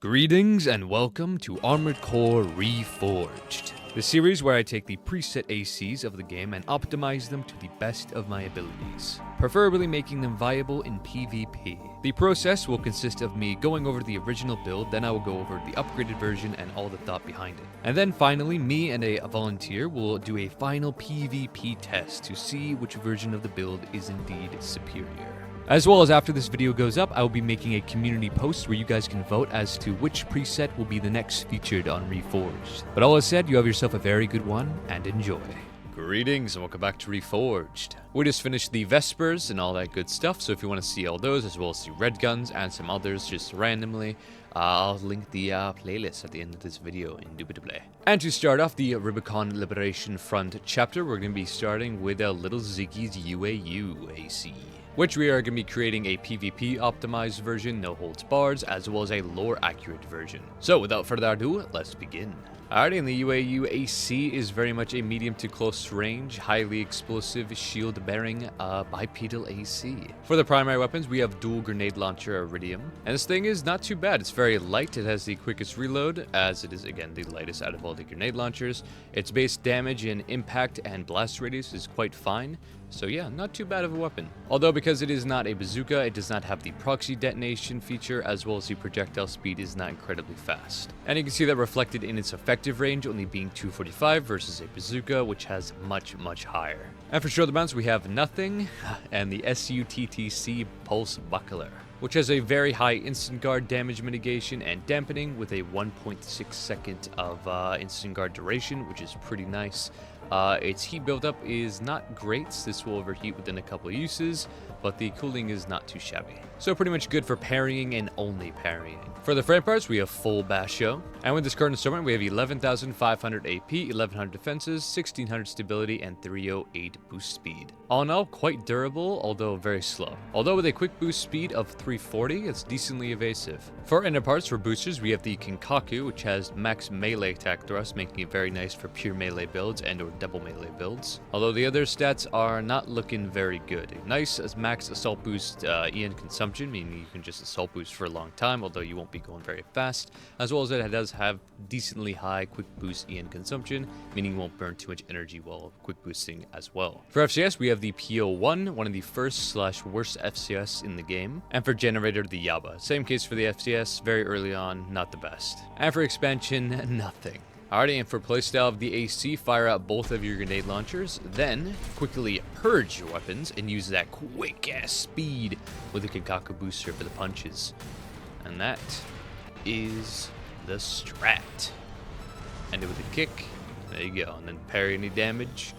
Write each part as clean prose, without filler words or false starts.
Greetings and welcome to Armored Core Reforged, the series where I take the preset ACs of the game and optimize them to the best of my abilities, preferably making them viable in PvP. The process will consist of me going over the original build, then I will go over the upgraded version and all the thought behind it. And then finally, me and a volunteer will do a final PvP test to see which version of the build is indeed superior. As well as after this video goes up, I will be making a community post where you guys can vote as to which preset will be the next featured on Reforged. But all that said, you have yourself a very good one, and enjoy. Greetings and welcome back to Reforged. We just finished the Vespers and all that good stuff, so if you want to see all those, as well as the red guns and some others just randomly, I'll link the playlist at the end of this video, indubitably. And to start off the Rubicon Liberation Front chapter, we're going to be starting with a little Ziyi's YUE AC, which we are going to be creating a PvP optimized version, no holds bars, as well as a lore accurate version. So without further ado, let's begin. Alrighty, and the YUE AC is very much a medium to close range, highly explosive, shield bearing bipedal AC. For the primary weapons, we have dual grenade launcher Iridium, and this thing is not too bad. It's very light, it has the quickest reload, as it is again the lightest out of all the grenade launchers. Its base damage and impact and blast radius is quite fine. So yeah, not too bad of a weapon. Although because it is not a bazooka, it does not have the proxy detonation feature, as well as the projectile speed is not incredibly fast. And you can see that reflected in its effective range only being 245 versus a bazooka, which has much higher. And for shoulder mounts we have nothing, and the SUTTC Pulse Buckler, which has a very high instant guard damage mitigation and dampening with a 1.6 second of instant guard duration, which is pretty nice. Its heat buildup is not great. This will overheat within a couple of uses, but the cooling is not too shabby. So pretty much good for parrying and only parrying. For the frame parts, we have full Basho, and with this current instrument, we have 11,500 AP, 1100 defenses, 1600 stability, and 308 boost speed. All in all, quite durable, although very slow. Although with a quick boost speed of 340, it's decently evasive. For inner parts, for boosters, we have the Kinkaku, which has max melee attack thrust, making it very nice for pure melee builds and or double melee builds. Although the other stats are not looking very good. A nice max assault boost EN consumption, meaning you can just assault boost for a long time, although you won't be going very fast, as well as it does have decently high quick boost EN consumption, meaning you won't burn too much energy while quick boosting as well. For FCS, we have the PO1, one of the first/worst FCS in the game, and for generator, the Yaba. Same case for the FCS, very early on, not the best. And for expansion, nothing. Alrighty, and for playstyle of the AC, fire out both of your grenade launchers, then quickly purge your weapons and use that quick ass speed with the Kinkaku booster for the punches. And that is the strat. End it with a kick, there you go, and then parry any damage,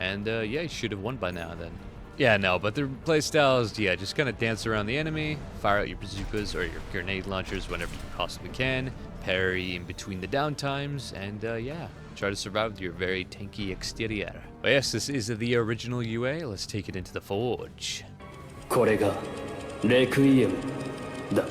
and yeah, you should have won by now then. Yeah, no, but the playstyle is, yeah, just kind of dance around the enemy, fire out your bazookas or your grenade launchers whenever you possibly can, parry in between the downtimes, and yeah, try to survive with your very tanky exterior. But yes, this is the original UA. Let's take it into the forge. これがレクイエムだ。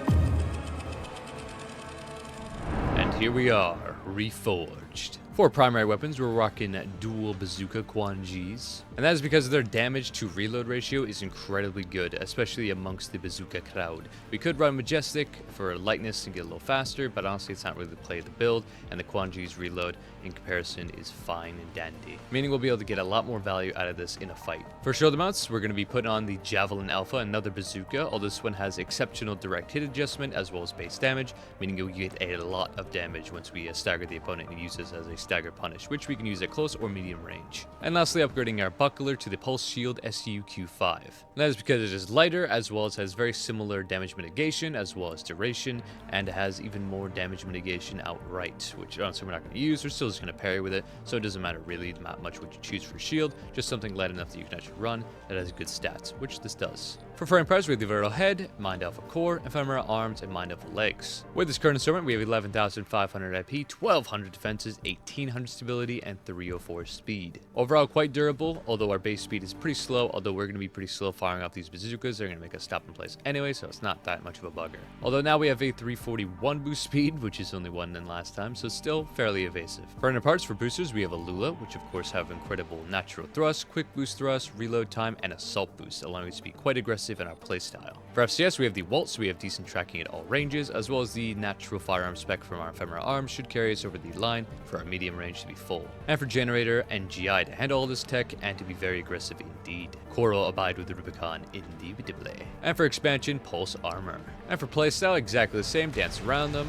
And here we are, reforged. For primary weapons, we're rocking dual bazooka Quanjis, and that is because their damage to reload ratio is incredibly good, especially amongst the bazooka crowd. We could run Majestic for lightness and get a little faster, but honestly it's not really the play of the build, and the Quanji's reload in comparison is fine and dandy, meaning we'll be able to get a lot more value out of this in a fight. For shoulder mounts, we're going to be putting on the Javelin Alpha, another bazooka, although this one has exceptional direct hit adjustment as well as base damage, meaning you'll get a lot of damage once we stagger the opponent and use this as a stagger punish, which we can use at close or medium range. And lastly, upgrading our buckler to the Pulse Shield SUQ5. And that is because it is lighter, as well as has very similar damage mitigation, as well as duration, and it has even more damage mitigation outright, which honestly we're not going to use. We're still just going to parry with it, so it doesn't matter really not much what you choose for shield, just something light enough that you can actually run that has good stats, which this does. For frame parts, we have the Vertical Head, Mind Alpha Core, Ephemera Arms, and Mind Alpha Legs. With this current instrument, we have 11,500 IP, 1,200 defenses, 1,800 stability, and 304 speed. Overall, quite durable, although our base speed is pretty slow, although we're going to be pretty slow firing off these bazookas. They're going to make us stop in place anyway, so it's not that much of a bugger. Although now we have a 341 boost speed, which is only one than last time, so still fairly evasive. For inner parts, for boosters, we have a Lula, which of course have incredible natural thrust, quick boost thrust, reload time, and assault boost, allowing us to be quite aggressive aggressive in our playstyle. For FCS, we have the Waltz, so we have decent tracking at all ranges, as well as the natural firearm spec from our ephemeral arms should carry us over the line for our medium range to be full. And for Generator and GI to handle all this tech and to be very aggressive indeed. Coral abide with the Rubicon indubitably. And for expansion, Pulse Armor. And for playstyle, exactly the same, dance around them,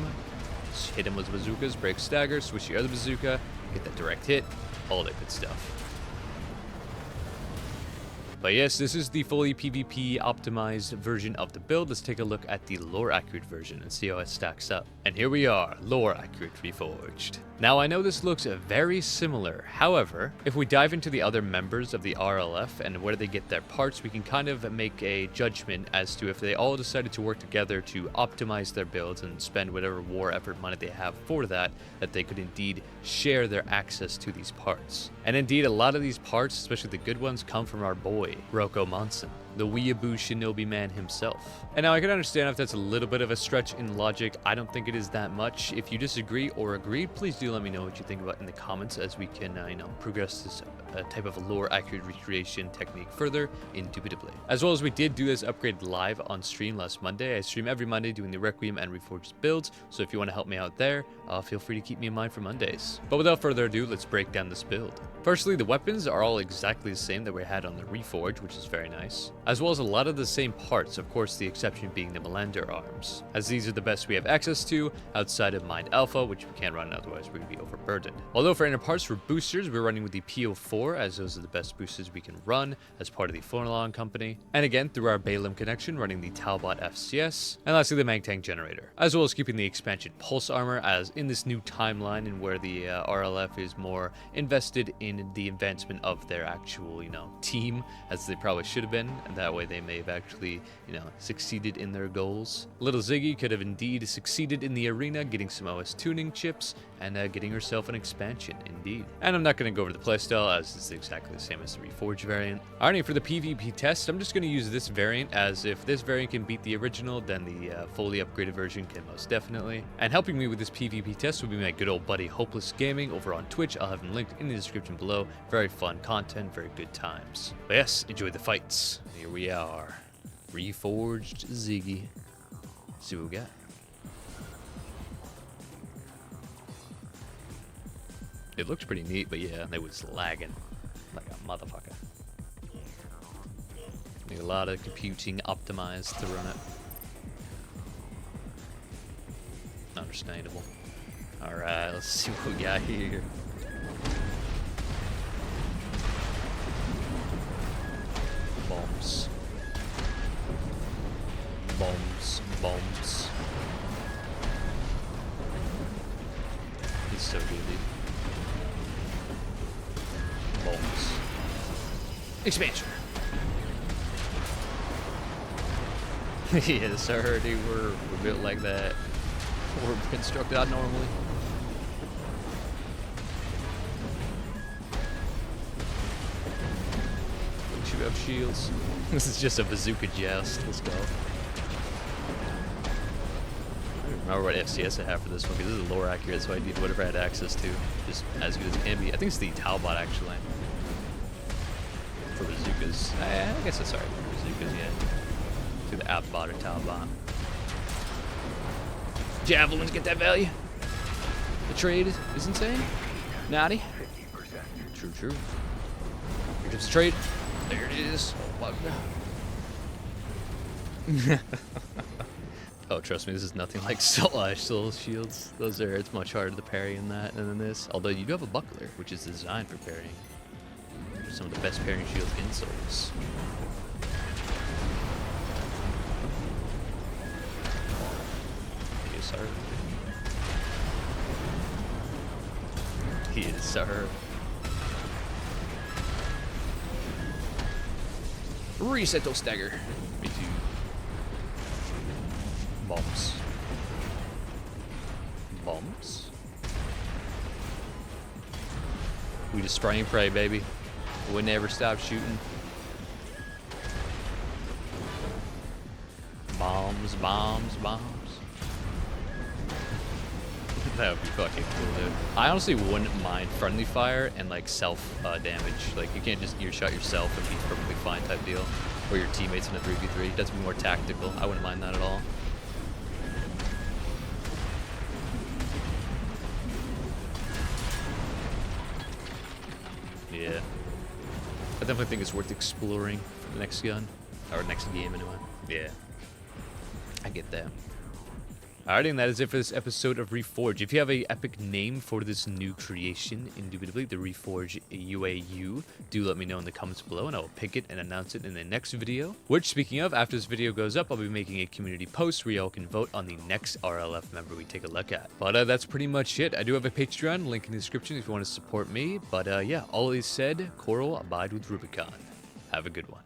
just hit them with bazookas, break stagger, switch your other bazooka, get that direct hit, all that good stuff. But yes, this is the fully PvP optimized version of the build. Let's take a look at the lore accurate version and see how it stacks up. And here we are, lore accurate reforged. Now I know this looks very similar, however, if we dive into the other members of the RLF and where they get their parts, we can kind of make a judgment as to if they all decided to work together to optimize their builds and spend whatever war effort money they have for that they could indeed share their access to these parts. And indeed, a lot of these parts, especially the good ones, come from our boy, Roko Monson, the weeaboo shinobi man himself. And now I can understand if that's a little bit of a stretch in logic. I don't think it is that much. If you disagree or agree, please do let me know what you think about in the comments as we can, progress this type of lore accurate recreation technique further indubitably. As well as we did do this upgrade live on stream last Monday. I stream every Monday doing the Requiem and Reforged builds, so if you want to help me out there, feel free to keep me in mind for Mondays. But without further ado, let's break down this build. Firstly, the weapons are all exactly the same that we had on the Reforged, which is very nice, as well as a lot of the same parts, of course the exception being the Melander arms, as these are the best we have access to outside of Mind Alpha, which we can't run, otherwise we're going to be overburdened. Although for inner parts for boosters, we're running with the PO4, as those are the best boosters we can run as part of the Fornalon company, and again through our Balaam connection running the Talbot FCS, and lastly the Mag Tank generator, as well as keeping the expansion Pulse Armor, as in this new timeline and where the RLF is more invested in the advancement of their actual, team, as they probably should have been, and that way they may have actually, succeeded in their goals. Little Ziyi could have indeed succeeded in the arena, getting some OS tuning chips, and getting herself an expansion, indeed. And I'm not going to go over the playstyle, as it's exactly the same as the Reforged variant. Alrighty, for the PvP test, I'm just going to use this variant, as if this variant can beat the original, then the fully upgraded version can most definitely. And helping me with this PvP test will be my good old buddy Hopeless Gaming over on Twitch. I'll have him linked in the description below. Very fun content, very good times. But yes, enjoy the fights. Here we are. Reforged Ziyi. See what we got. It looks pretty neat, but yeah, it was lagging like a motherfucker. Need a lot of computing optimized to run it. Understandable. Alright, let's see what we got here. Bombs. Bombs. Bombs. He's so good, dude. Bombs. Expansion. Yes, sir, dude, we're built like that. We're constructed out normally. Should we have shields? This is just a bazooka joust. Let's go. I don't remember what FCS I have for this one, because this is lore accurate, so I need whatever I had access to, just as good as it can be. I think it's the Talbot, actually. For bazookas. I guess it's alright for bazookas, yeah. To the Abbot or Talbot. Javelins get that value. The trade is insane. Naughty. True, true. Here's the trade. There it is. Oh, trust me, this is nothing like Soul Shields. It's much harder to parry in that than in this. Although you do have a buckler, which is designed for parrying. Some of the best parrying shields in Souls. Yes, sir. Yes, sir. Reset those stagger. Me too. Bombs. Bombs. We just spray and pray, baby. We never stop shooting. Bombs, bombs, bombs. That would be fucking cool, dude. I honestly wouldn't mind friendly fire and like self damage. Like you can't just earshot yourself and be perfectly fine type deal. Or your teammates in a 3v3. That's more tactical. I wouldn't mind that at all. Yeah. I definitely think it's worth exploring for the next gun. Or next game, anyway. Yeah. I get that. Alrighty, and that is it for this episode of Reforged. If you have a epic name for this new creation, indubitably, the Reforged YUE, do let me know in the comments below, and I will pick it and announce it in the next video. Which, speaking of, after this video goes up, I'll be making a community post where y'all can vote on the next RLF member we take a look at. But that's pretty much it. I do have a Patreon, link in the description if you want to support me. But yeah, all is said, Coral, abide with Rubicon. Have a good one.